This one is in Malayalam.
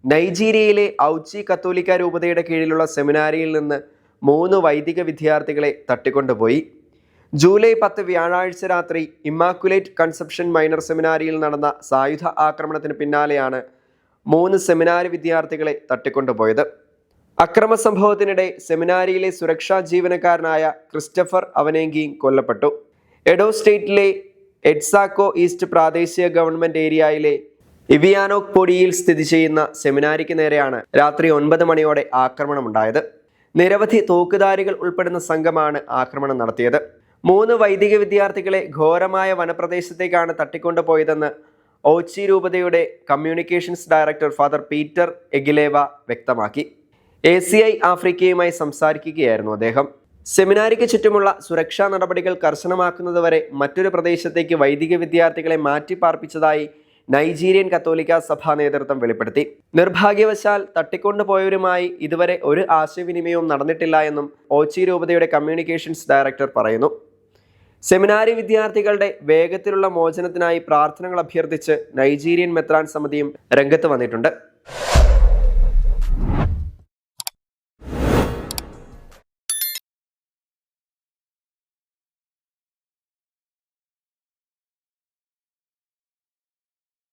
നൈജീരിയയിലെ ഔച്ചി കത്തോലിക്ക രൂപതയുടെ കീഴിലുള്ള സെമിനാരിയിൽ നിന്ന് 3 വൈദിക വിദ്യാർത്ഥികളെ തട്ടിക്കൊണ്ടുപോയി. ജൂലൈ 10 വ്യാഴാഴ്ച രാത്രി ഇമ്മാക്കുലേറ്റ് കൺസെപ്ഷൻ മൈനർ സെമിനാരിയിൽ നടന്ന സായുധ ആക്രമണത്തിന് പിന്നാലെയാണ് 3 സെമിനാരി വിദ്യാർത്ഥികളെ തട്ടിക്കൊണ്ടുപോയത്. അക്രമ സംഭവത്തിനിടെ സെമിനാരിയിലെ സുരക്ഷാ ജീവനക്കാരനായ ക്രിസ്റ്റഫർ അവനെങ്കിങ് കൊല്ലപ്പെട്ടു. എഡോ സ്റ്റേറ്റിലെ എഡ്സാക്കോ ഈസ്റ്റ് പ്രാദേശിക ഗവൺമെന്റ് ഏരിയയിലെ ഇവിയാനോക് പൊടിയിൽ സ്ഥിതി ചെയ്യുന്ന സെമിനാരിക്ക് നേരെയാണ് രാത്രി 9 മണിയോടെ ആക്രമണമുണ്ടായത്. നിരവധി തോക്കുധാരികൾ ഉൾപ്പെടുന്ന സംഘമാണ് ആക്രമണം നടത്തിയത്. 3 വൈദിക വിദ്യാർത്ഥികളെ ഘോരമായ വനപ്രദേശത്തേക്കാണ് തട്ടിക്കൊണ്ടുപോയതെന്ന് ഓച്ചി രൂപതയുടെ കമ്മ്യൂണിക്കേഷൻസ് ഡയറക്ടർ ഫാദർ പീറ്റർ എഗിലേവ വ്യക്തമാക്കി. ACI ആഫ്രിക്കയുമായി സംസാരിക്കുകയായിരുന്നു അദ്ദേഹം. സെമിനാരിക്ക് ചുറ്റുമുള്ള സുരക്ഷാ നടപടികൾ കർശനമാക്കുന്നതുവരെ മറ്റൊരു പ്രദേശത്തേക്ക് വൈദിക വിദ്യാർത്ഥികളെ മാറ്റിപ്പാർപ്പിച്ചതായി നൈജീരിയൻ കത്തോലിക്ക സഭാ നേതൃത്വം വെളിപ്പെടുത്തി. നിർഭാഗ്യവശാൽ തട്ടിക്കൊണ്ടുപോയവരുമായി ഇതുവരെ ഒരു ആശയവിനിമയവും നടന്നിട്ടില്ല എന്നും ഓച്ചി രൂപതയുടെ കമ്മ്യൂണിക്കേഷൻസ് ഡയറക്ടർ പറയുന്നു. സെമിനാരി വിദ്യാർത്ഥികളുടെ വേഗത്തിലുള്ള മോചനത്തിനായി പ്രാർത്ഥനകൾ അഭ്യർത്ഥിച്ച് നൈജീരിയൻ മെത്രാൻ സമിതിയും രംഗത്ത് വന്നിട്ടുണ്ട്.